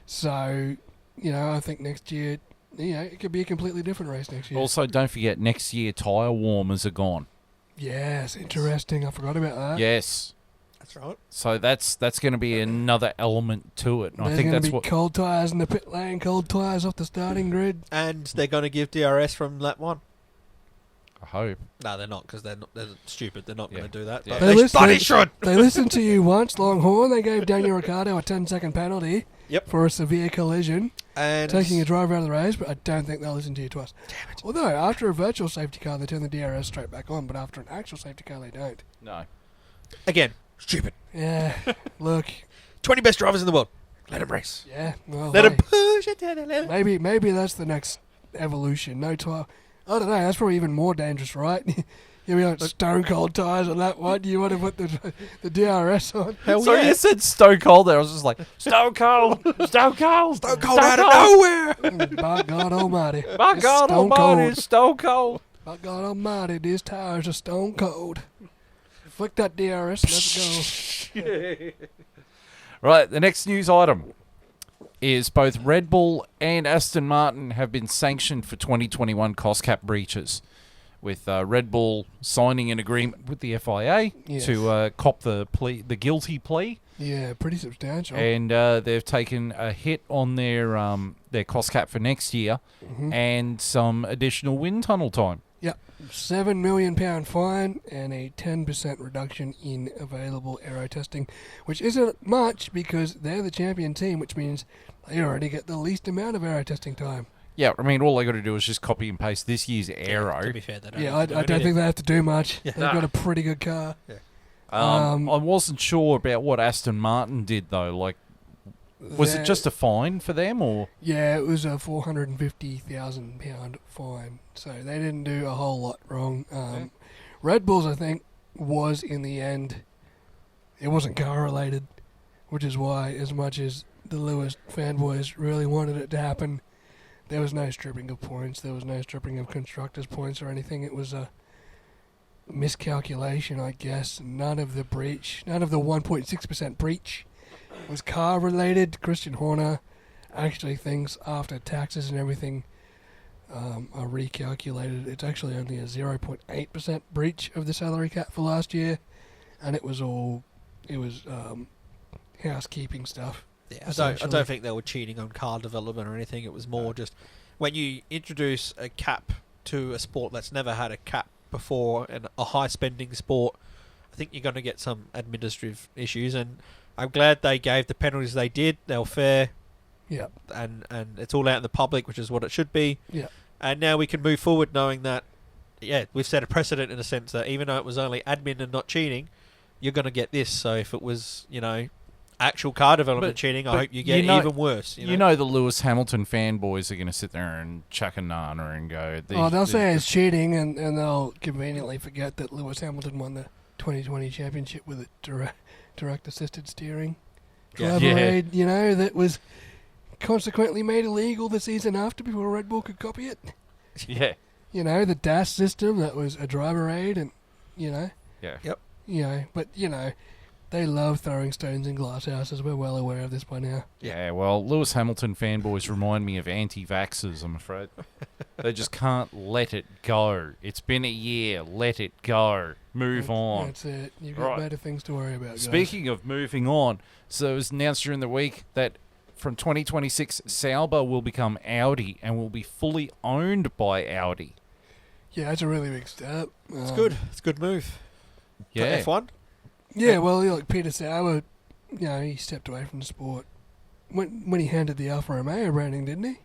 so, you know, I think next year, you know, it could be a completely different race next year. Also, don't forget, next year tyre warmers are gone. Yes, interesting. I forgot about that. Yes. That's right. So that's going to be another element to it. And There's I think going to that's be what... cold tyres in the pit lane, cold tyres off the starting grid. And they're going to give DRS from lap 1. I hope. No, they're not, because they're stupid. They're not going Yeah. to do that. Yeah. But They they listen- bloody should. They listened to you once, Longhorn. They gave Daniel Ricciardo a 10-second penalty Yep. for a severe collision, And taking a driver out of the race, but I don't think they'll listen to you twice. Damn it. Although, after a virtual safety car, they turn the DRS straight back on, but after an actual safety car, they don't. No. again, stupid. Yeah, look, 20 best drivers in the world. Let them race. yeah, well, Let them hey, push it to the limit. maybe that's the next evolution. No tire. I don't know, that's probably even more dangerous, right? You'll be like stone cold tyres on that one. You want to put the DRS on? Hell So yeah. you said Stone Cold there. I was just like, Stone Cold, Stone Cold, Stone Cold out of nowhere. By God Almighty. My It's God stone Almighty, cold. it's Stone Cold. By God Almighty, these tires are stone cold. Flick that DRS, let's go. Right, the next news item is both Red Bull and Aston Martin have been sanctioned for 2021 cost cap breaches, with Red Bull signing an agreement with the FIA Yes. to cop the guilty plea, Yeah, pretty substantial. and they've taken a hit on their cost cap for next year Mhm. and some additional wind tunnel time. Yep. £7 million fine and a 10% reduction in available aero testing, which isn't much because they're the champion team, which means they already get the least amount of aero testing time. Yeah, I mean, all they got to do is just copy and paste this year's aero. To be fair, they don't Yeah, have I to do don't anything. think they have to do much. Yeah. They've got a pretty good car. I wasn't sure about what Aston Martin did, though. Like, was it just a fine for them, or...? Yeah, it was a £450,000 fine, so they didn't do a whole lot wrong. Red Bulls, I think, was in the end, it wasn't car related, which is why, as much as the Lewis fanboys really wanted it to happen, there was no stripping of points, there was no stripping of constructors' points or anything. It was a miscalculation, I guess. None of the 1.6% breach was car related. Christian Horner actually thinks after taxes and everything are recalculated, it's actually only a 0.8% breach of the salary cap for last year, and it was housekeeping stuff. Yeah, I essentially. don't think they were cheating on car development or anything. It was more just when you introduce a cap to a sport that's never had a cap before and a high spending sport, I think you're going to get some administrative issues, and I'm glad they gave the penalties they did. They were fair, Yeah, and it's all out in the public, which is what it should be. yeah, And now we can move forward knowing that, yeah, we've set a precedent in a sense that even though it was only admin and not cheating, you're going to get this. So if it was, actual car development cheating, I hope you get even worse. You know the Lewis Hamilton fanboys are going to sit there and chuck a nana and go... they'll say it's cheating, and they'll conveniently forget that Lewis Hamilton won the 2020 championship with a direct-assisted steering. Driver aid, that was consequently made illegal the season after before Red Bull could copy it. Yeah. The DAS system, that was a driver aid, and, Yeah. Yep. But, they love throwing stones in glass houses. We're well aware of this by now. Yeah, well, Lewis Hamilton fanboys remind me of anti-vaxxers, I'm afraid. They just can't let it go. It's been a year. Let it go. Move on. That's it. You've got better things to worry about, guys. Speaking of moving on, so it was announced during the week that from 2026, Sauber will become Audi and will be fully owned by Audi. Yeah, that's a really big step. It's good. It's a good move. Yeah. For F1. Yeah, well, like Peter Sauber, he stepped away from the sport when he handed the Alfa Romeo branding, didn't he?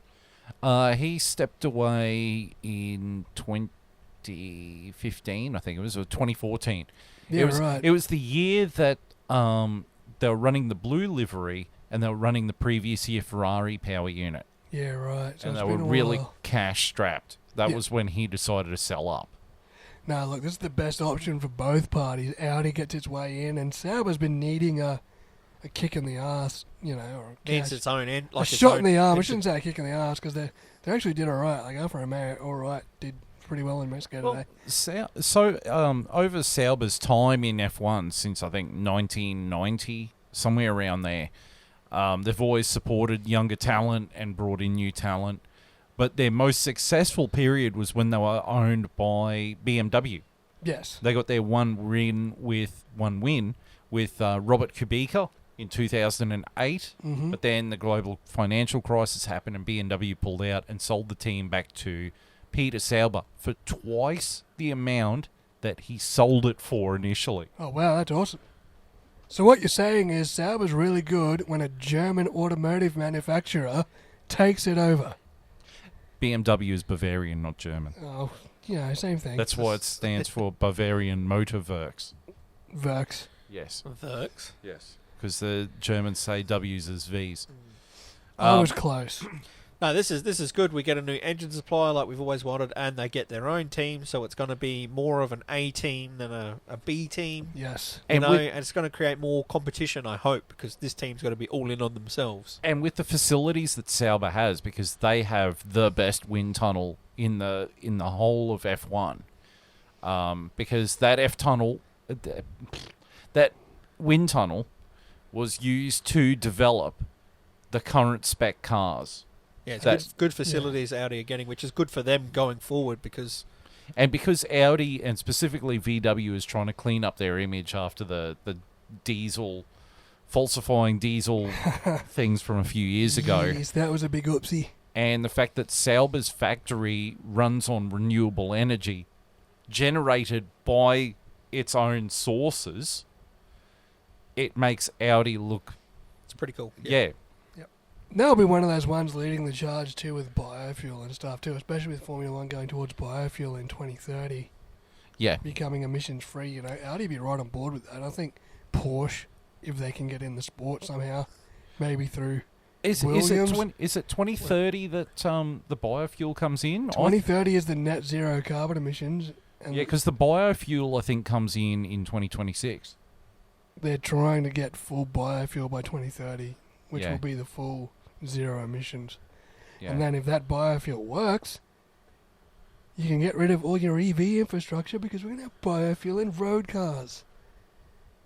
He stepped away in 2015, I think it was, or 2014. Yeah, right. It was the year that they were running the blue livery and they were running the previous year Ferrari power unit. Yeah, right. So and they were really cash strapped. That was when he decided to sell up. No, look, this is the best option for both parties. Audi gets its way in, and Sauber's been needing a kick in the arse, or needs its own end, like a shot in the arm. I shouldn't say a kick in the arse because they actually did all right. Like Alfa Romeo, all right, did pretty well in Mexico today. Over Sauber's time in F1 since I think 1990, somewhere around there, they've always supported younger talent and brought in new talent. But their most successful period was when they were owned by BMW. Yes. They got their one win with Robert Kubica in 2008. Mm-hmm. But then the global financial crisis happened and BMW pulled out and sold the team back to Peter Sauber for twice the amount that he sold it for initially. Oh, wow, that's awesome. So what you're saying is Sauber's really good when a German automotive manufacturer takes it over. BMW is Bavarian, not German. Oh, same thing. That's why it stands for Bavarian Motor Works. Works. Yes. Works? Yes. Because the Germans say W's as V's. I was close. No, this is good. We get a new engine supplier like we've always wanted, and they get their own team, so it's going to be more of an A team than a B team. Yes. And it's going to create more competition, I hope, because this team's going to be all in on themselves. And with the facilities that Sauber has, because they have the best wind tunnel in the whole of F1, because that wind tunnel was used to develop the current spec cars. Yeah, it's good facilities Audi are getting, which is good for them going forward because Audi and specifically VW is trying to clean up their image after the falsifying diesel things from a few years ago. Yes, that was a big oopsie. And the fact that Sauber's factory runs on renewable energy generated by its own sources, it makes Audi look... It's pretty cool. Yeah. They'll be one of those ones leading the charge too with biofuel and stuff too, especially with Formula One going towards biofuel in 2030. Yeah. Becoming emissions free, Audi be right on board with that. I think Porsche, if they can get in the sport somehow, maybe through Williams. Is it 2030 that the biofuel comes in? 2030 is the net zero carbon emissions. And because the biofuel I think comes in 2026. They're trying to get full biofuel by 2030, which will be the full zero emissions. Yeah. And then if that biofuel works, you can get rid of all your EV infrastructure because we're going to have biofuel in road cars.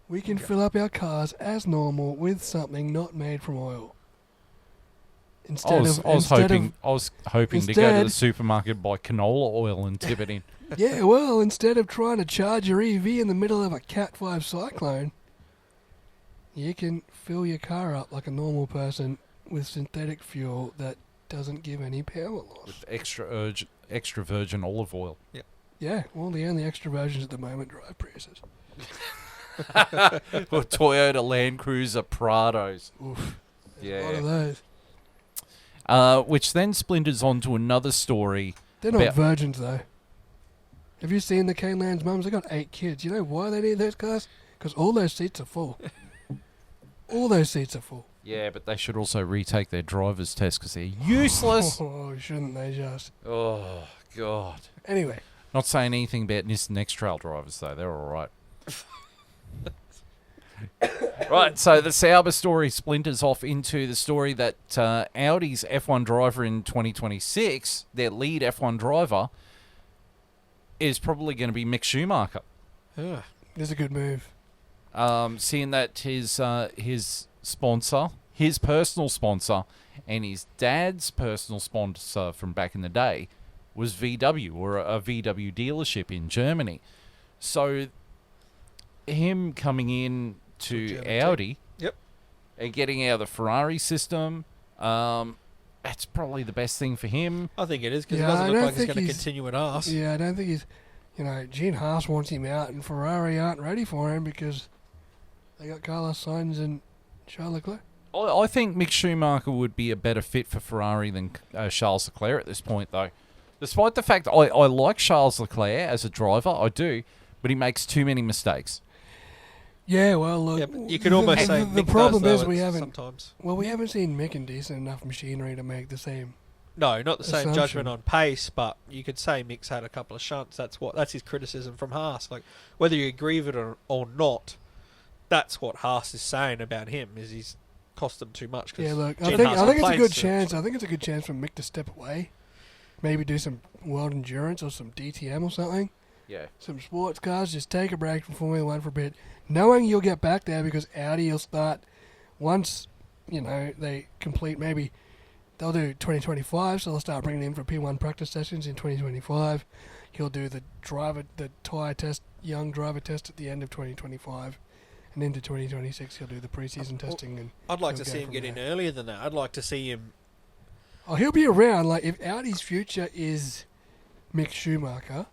We can fill up our cars as normal with something not made from oil. I was hoping to go to the supermarket and buy canola oil and tip it in. Yeah, well, instead of trying to charge your EV in the middle of a Cat 5 cyclone, you can fill your car up like a normal person with synthetic fuel that doesn't give any power loss. With extra virgin olive oil. Yep. Yeah, well, the only extra virgins at the moment drive Priuses. Or Toyota Land Cruiser Prados. Oof. Yeah. A lot of those. Which then splinters onto another story. They're not virgins, though. Have you seen the Kane Land's mums? They got 8 kids. You know why they need those cars? because all those seats are full. All those seats are full. Yeah, but they should also retake their driver's test because they're useless. Oh, shouldn't they just? Oh, God. Anyway. Not saying anything about Nissan X-Trail drivers, though. They're all right. Right, so the Sauber story splinters off into the story that Audi's F1 driver in 2026, their lead F1 driver, is probably going to be Mick Schumacher. Yeah. It's a good move. Seeing that his sponsor, his personal sponsor, and his dad's personal sponsor from back in the day was VW, or a VW dealership in Germany. So him coming in to Audi, yep, and getting out of the Ferrari system, that's probably the best thing for him. I think it is, because it doesn't look like he's going to continue at Haas. Yeah, I don't think he's... Gene Haas wants him out, and Ferrari aren't ready for him because they got Carlos Sainz and Charles Leclerc. I think Mick Schumacher would be a better fit for Ferrari than Charles Leclerc at this point, though. Despite the fact I like Charles Leclerc as a driver, I do, but he makes too many mistakes. Yeah, well, look, yeah, but you could almost say the Mick problem does, is though, we haven't. Sometimes. Well, we haven't seen Mick in decent enough machinery to make the same. No, not the same assumption. judgment on pace, but you could say Mick's had a couple of shunts. That's his criticism from Haas. Like, whether you agree with it or not, that's what Haas is saying about him. Is he's cost them too much? Yeah, look, Gene I think Haas it's a complains good to- chance. I think it's a good chance for Mick to step away, maybe do some world endurance or some DTM or something. Yeah. Some sports cars. Just take a break from Formula One for a bit, knowing you'll get back there because Audi will start once they complete maybe. They'll do 2025, so they'll start bringing him for P1 practice sessions in 2025. He'll do the tyre test, young driver test at the end of 2025. And into 2026, he'll do the pre-season testing. And I'd like he'll to go see him from get in there. earlier than that. I'd like to see him... Oh, he'll be around. Like, if Audi's future is Mick Schumacher,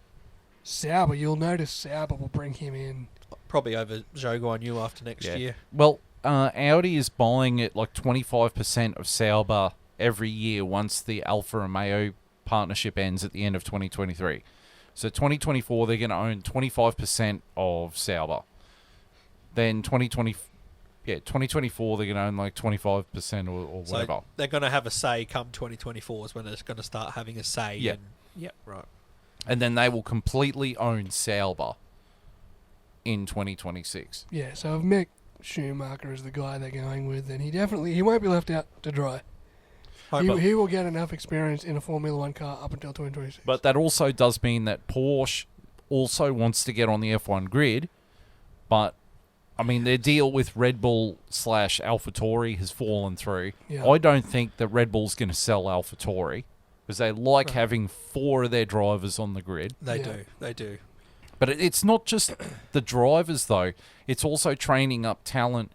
Sauber, you'll notice Sauber will bring him in. Probably over Zhou Guan Yu after next year. Well, Audi is buying at like 25% of Sauber every year once the Alfa Romeo partnership ends at the end of 2023. So 2024, they're going to own 25% of Sauber. Then 2024, they're going to own like 25% or whatever. So they're going to have a say come 2024 is when they're going to start having a say. Yeah. Yep, right. And then they will completely own Sauber in 2026. Yeah, so if Mick Schumacher is the guy they're going with, then he won't be left out to dry. He will get enough experience in a Formula One car up until 2026. But that also does mean that Porsche also wants to get on the F1 grid. But, I mean, their deal with Red Bull / AlphaTauri has fallen through. Yeah. I don't think that Red Bull's going to sell AlphaTauri because they like having 4 of their drivers on the grid. They do. But it's not just the drivers, though. It's also training up talent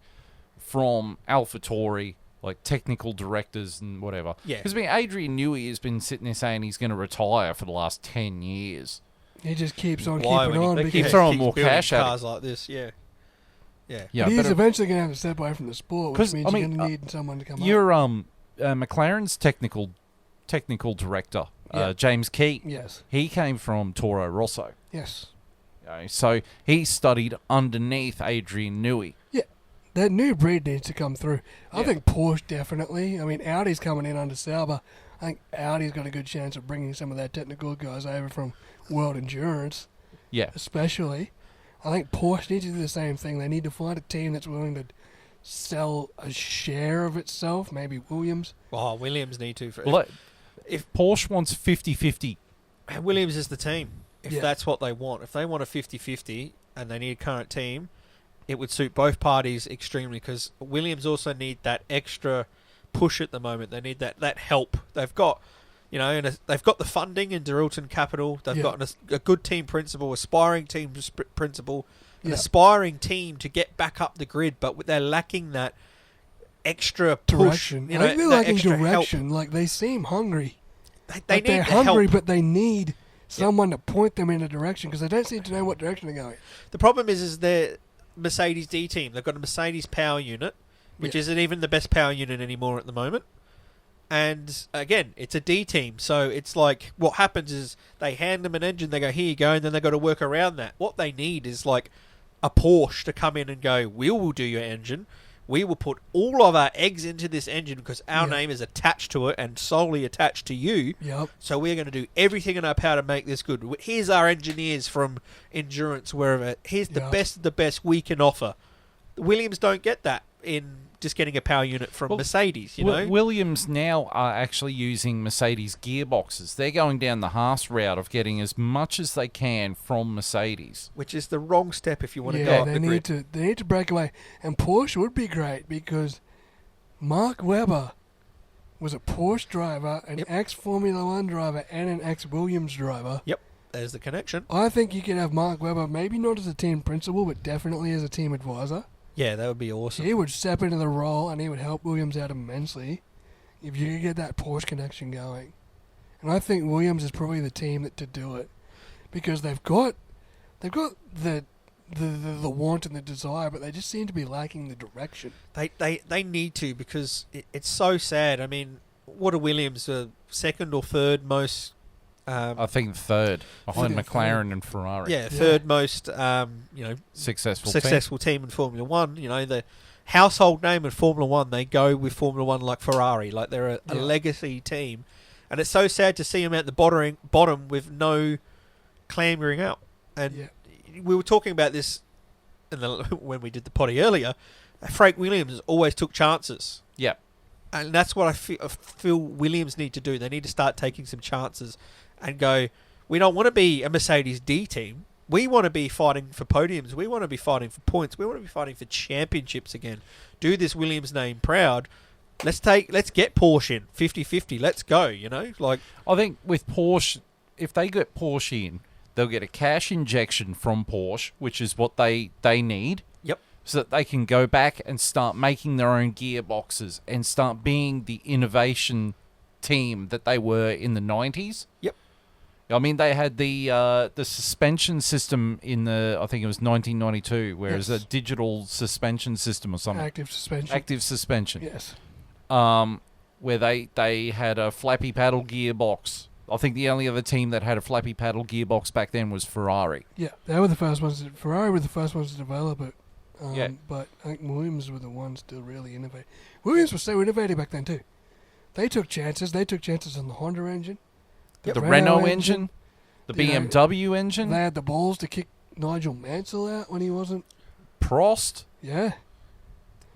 from AlphaTauri, like technical directors and whatever. Yeah. Because, I mean, Adrian Newey has been sitting there saying he's going to retire for the last 10 years. He just keeps on Why keeping would on he because keep throwing more building cash at it. cars like this, yeah. Yeah, but but he's eventually going to have to step away from the sport, which 'cause, means I you're mean, going to need someone to come up. you're McLaren's technical director, Yeah. James Key. Yes. He came from Toro Rosso. Yes. So he studied underneath Adrian Newey. That new breed needs to come through. I Yeah. think Porsche definitely. I mean, Audi's coming in under Sauber. I think Audi's got a good chance of bringing some of their technical guys over from World Endurance, Yeah. especially. I think Porsche needs to do the same thing. They need to find a team that's willing to sell a share of itself, maybe Williams. Oh, Williams need to. Well, if Porsche wants 50-50, Williams is the team. If Yeah. that's what they want. If they want a 50-50 and they need a current team, it would suit both parties extremely because Williams also need that extra push at the moment. They need that help. They've got, they've got the funding in Dorilton Capital. They've got a good team principal, aspiring team principal, an aspiring team to get back up the grid, but they're lacking that extra push. Direction. I think they're that lacking extra direction. Like, they seem hungry. They Like, need they're the hungry, help. but they need someone to point them in a direction because they don't seem to know what direction they're going. The problem is they're Mercedes D team. They've got a Mercedes power unit, which isn't even the best power unit anymore at the moment. And again, it's a D team, so it's like what happens is they hand them an engine, they go, here you go, and then they've got to work around that. What they need is like a Porsche to come in and go, we will do your engine. We will put all of our eggs into this engine because our name is attached to it and solely attached to you. Yep. So we're going to do everything in our power to make this good. Here's our engineers from Endurance, wherever. Here's the best of the best we can offer. The Williams don't get that in just getting a power unit from Mercedes, you know? Williams now are actually using Mercedes gearboxes. They're going down the Haas route of getting as much as they can from Mercedes. Which is the wrong step if you want to go up the grid. They need to break away. And Porsche would be great because Mark Webber was a Porsche driver, an ex-Formula One driver, and an ex-Williams driver. Yep, there's the connection. I think you could have Mark Webber, maybe not as a team principal, but definitely as a team advisor. Yeah, that would be awesome. He would step into the role and he would help Williams out immensely if you could get that Porsche connection going. And I think Williams is probably the team to do it because they've got the want and the desire, but they just seem to be lacking the direction. They need to because it's so sad. I mean, what are Williams, the second or third most? I think third, behind McLaren and Ferrari. Yeah, third most, successful team in Formula One. You know, the household name in Formula One, they go with Formula One like Ferrari. Like they're a legacy team. And it's so sad to see them at the bottom with no clambering out. And we were talking about this when we did the potty earlier. Frank Williams always took chances. Yeah. And that's what I feel Williams need to do. They need to start taking some chances and go, we don't want to be a Mercedes D team. We want to be fighting for podiums. We want to be fighting for points. We want to be fighting for championships again. Do this Williams name proud. Let's get Porsche in 50-50. Let's go, you know? Like I think with Porsche, if they get Porsche in, they'll get a cash injection from Porsche, which is what they need. Yep. So that they can go back and start making their own gearboxes and start being the innovation team that they were in the 90s. Yep. I mean, they had the suspension system in I think it was 1992, where it was a digital suspension system or something. Active suspension. Active suspension. Yes. Where they had a flappy paddle gearbox. I think the only other team that had a flappy paddle gearbox back then was Ferrari. Yeah, they were the first ones. Ferrari were the first ones to develop it. Yeah. But I think Williams were the ones to really innovate. Williams was so innovative back then too. They took chances. They took chances on the Honda engine. The Renault engine. The BMW engine. They had the balls to kick Nigel Mansell out when he wasn't. Prost. Yeah.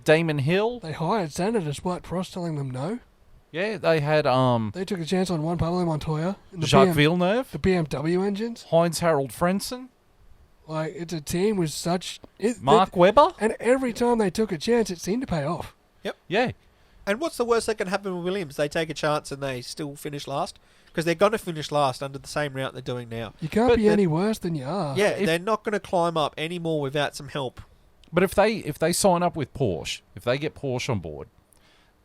Damon Hill. They hired Senna despite Prost telling them no. Yeah, they had They took a chance on Juan Pablo Montoya. Jacques Villeneuve. The BMW engines. Heinz Harald Frentzen. Like, it's a team with such... Mark Webber. And every time they took a chance, it seemed to pay off. Yep. Yeah. And what's the worst that can happen with Williams? They take a chance and they still finish last? Because they're going to finish last under the same route they're doing now. You can't be any worse than you are. Yeah, they're not going to climb up anymore without some help. But if they sign up with Porsche, if they get Porsche on board,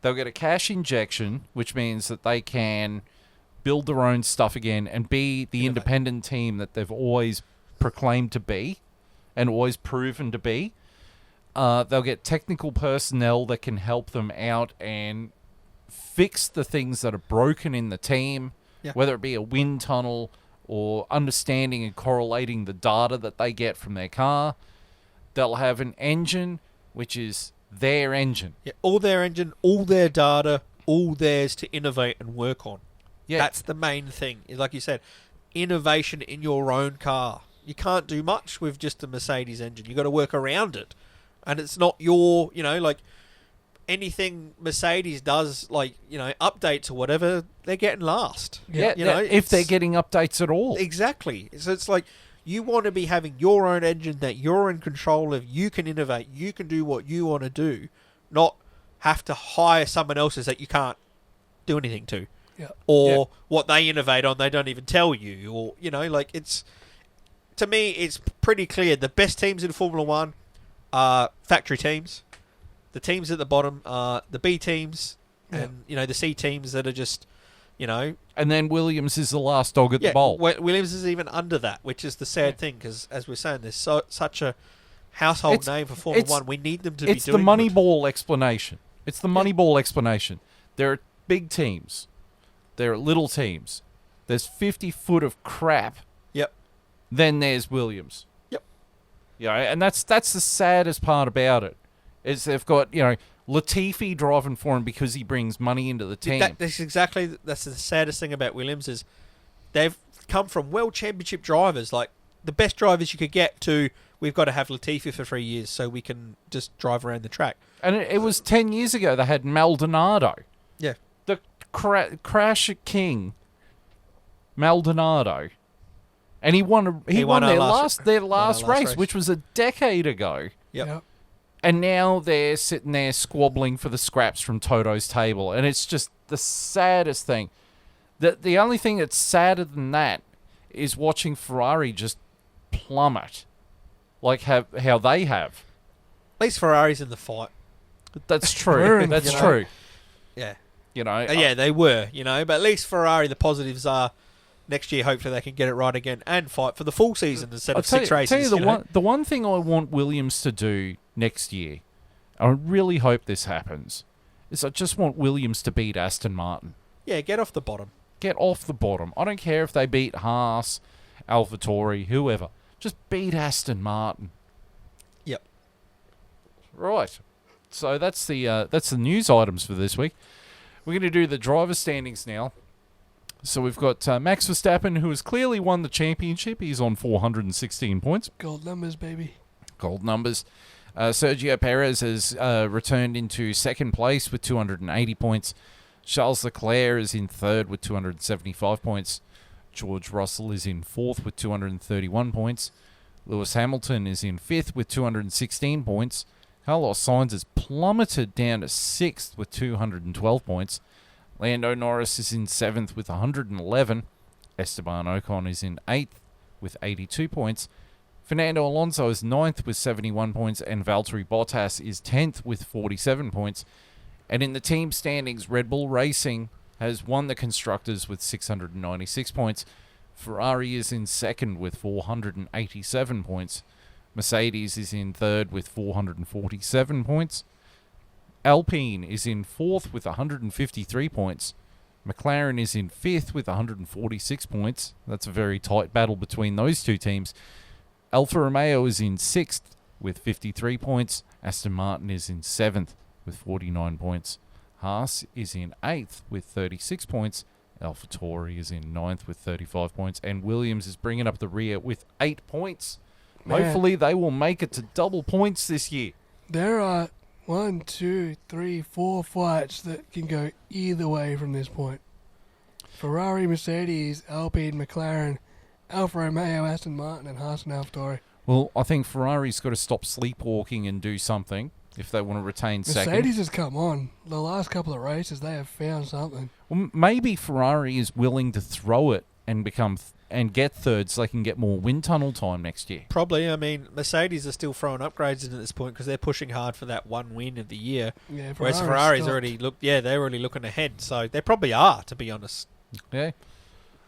they'll get a cash injection, which means that they can build their own stuff again and be the independent team that they've always proclaimed to be and always proven to be. They'll get technical personnel that can help them out and fix the things that are broken in the team, whether it be a wind tunnel or understanding and correlating the data that they get from their car. They'll have an engine which is their engine. Yeah, all their engine, all their data, all theirs to innovate and work on. Yeah. That's the main thing. Like you said, innovation in your own car. You can't do much with just a Mercedes engine. You've got to work around it. And it's not your, like anything Mercedes does, updates or whatever, they're getting last. Yeah, if they're getting updates at all. Exactly. So it's like you want to be having your own engine that you're in control of. You can innovate. You can do what you want to do, not have to hire someone else's that you can't do anything to. Yeah. Or what they innovate on, they don't even tell you. Or, it's... To me, it's pretty clear. The best teams in Formula One are factory teams. The teams at the bottom are the B teams and, the C teams that are just, And then Williams is the last dog at the bowl. Williams is even under that, which is the sad thing because, as we're saying, there's such a household name for Formula One. We need them to be doing It's the Moneyball explanation. It's the Moneyball explanation. There are big teams. There are little teams. There's 50 foot of crap. Yep. Then there's Williams. Yep. You know, and that's the saddest part about it, is they've got, Latifi driving for him because he brings money into the team. That's the saddest thing about Williams is they've come from world championship drivers, like the best drivers you could get, to we've got to have Latifi for 3 years so we can just drive around the track. And it was 10 years ago they had Maldonado. Yeah. The crash king, Maldonado. And he won their last race, race, which was a decade ago. Yep. And now they're sitting there squabbling for the scraps from Toto's table. And it's just the saddest thing. The only thing that's sadder than that is watching Ferrari just plummet. Like how they have. At least Ferrari's in the fight. That's true. That's true. Yeah. Yeah, they were, but at least Ferrari, the positives are next year, hopefully they can get it right again and fight for the full season instead of 6 races. Tell you the one thing I want Williams to do next year, I really hope this happens, is I just want Williams to beat Aston Martin. Yeah, get off the bottom. Get off the bottom. I don't care if they beat Haas, AlphaTauri, whoever. Just beat Aston Martin. Yep. Right. So that's the news items for this week. We're going to do the driver standings now. So we've got Max Verstappen, who has clearly won the championship. He's on 416 points. Gold numbers, baby. Gold numbers. Sergio Perez has returned into second place with 280 points. Charles Leclerc is in third with 275 points. George Russell is in fourth with 231 points. Lewis Hamilton is in fifth with 216 points. Carlos Sainz has plummeted down to sixth with 212 points. Lando Norris is in seventh with 111. Esteban Ocon is in eighth with 82 points. Fernando Alonso is ninth with 71 points, and Valtteri Bottas is 10th with 47 points. And in the team standings, Red Bull Racing has won the Constructors with 696 points. Ferrari is in second with 487 points. Mercedes is in third with 447 points. Alpine is in fourth with 153 points. McLaren is in fifth with 146 points. That's a very tight battle between those two teams. Alfa Romeo is in sixth with 53 points. Aston Martin is in seventh with 49 points. Haas is in eighth with 36 points. AlphaTauri is in ninth with 35 points. And Williams is bringing up the rear with 8 points. Man. Hopefully they will make it to double points this year. There are 1, 2, 3, 4 fights that can go either way from this point. Ferrari, Mercedes, Alpine, McLaren, Alfa Romeo, Aston Martin, and Haas and AlphaTauri. Well, I think Ferrari's got to stop sleepwalking and do something if they want to retain second. Mercedes has come on. The last couple of races, they have found something. Well, maybe Ferrari is willing to throw it and get third so they can get more wind tunnel time next year. Probably. I mean, Mercedes are still throwing upgrades in at this point because they're pushing hard for that one win of the year. Yeah, whereas Ferrari's already they're already looking ahead. So they probably are, to be honest. Yeah.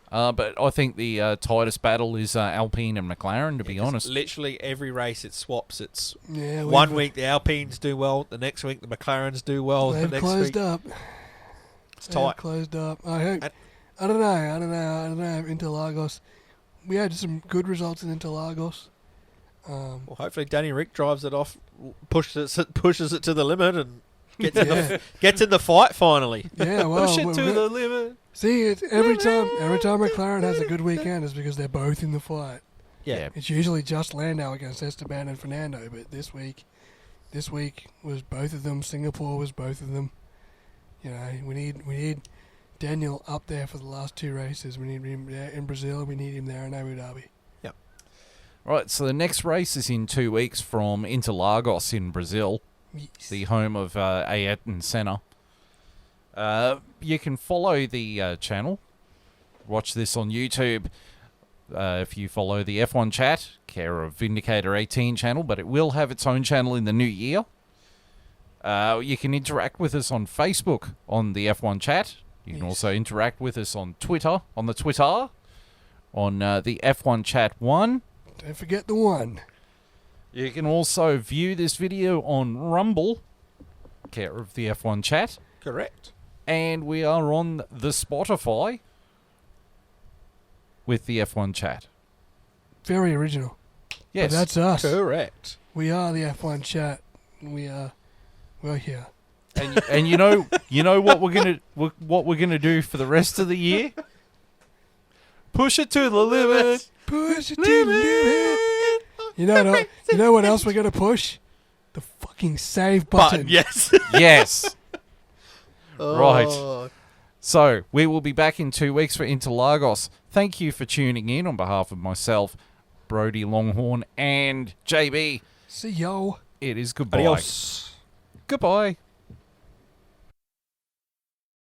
But I think the tightest battle is Alpine and McLaren, to be honest. Literally every race it swaps. It's Yeah, one week the Alpines do well, the next week the McLarens do well, the they've next closed week up. it's They've tight. closed up. I don't know. Interlagos. We had some good results in Interlagos. Well, hopefully Danny Rick drives it off, pushes it to the limit, and gets in the fight finally. Yeah, well, Push it to the limit. See, it's every time McLaren has a good weekend is because they're both in the fight. Yeah. It's usually just Lando against Esteban and Fernando, but this week was both of them. Singapore was both of them. You know, we need Daniel up there for the last 2 races. We need him there in Brazil. We need him there in Abu Dhabi. Yep. Right, so the next race is in 2 weeks from Interlagos in Brazil, Yes. the home of Ayrton Senna. You can follow the channel. Watch this on YouTube. If you follow the F1 chat, care of Vindicator 18 channel, but it will have its own channel in the new year. You can interact with us on Facebook on the F1 chat. You can also interact with us on Twitter, on the Twitter, on the F1 Chat 1. Don't forget the 1. You can also view this video on Rumble, care of the F1 Chat. Correct. And we are on the Spotify with the F1 Chat. Very original. Yes. But that's us. Correct. We are the F1 chat. We're here. And you know what we're gonna do for the rest of the year? Push it to the limit. Push it to the limit. You know what else we're gonna push? The fucking save button. Yes. Yes. Right. Oh. So we will be back in 2 weeks for Interlagos. Thank you for tuning in on behalf of myself, Brody Longhorn, and JB. See yo. It is goodbye. Adios. Goodbye.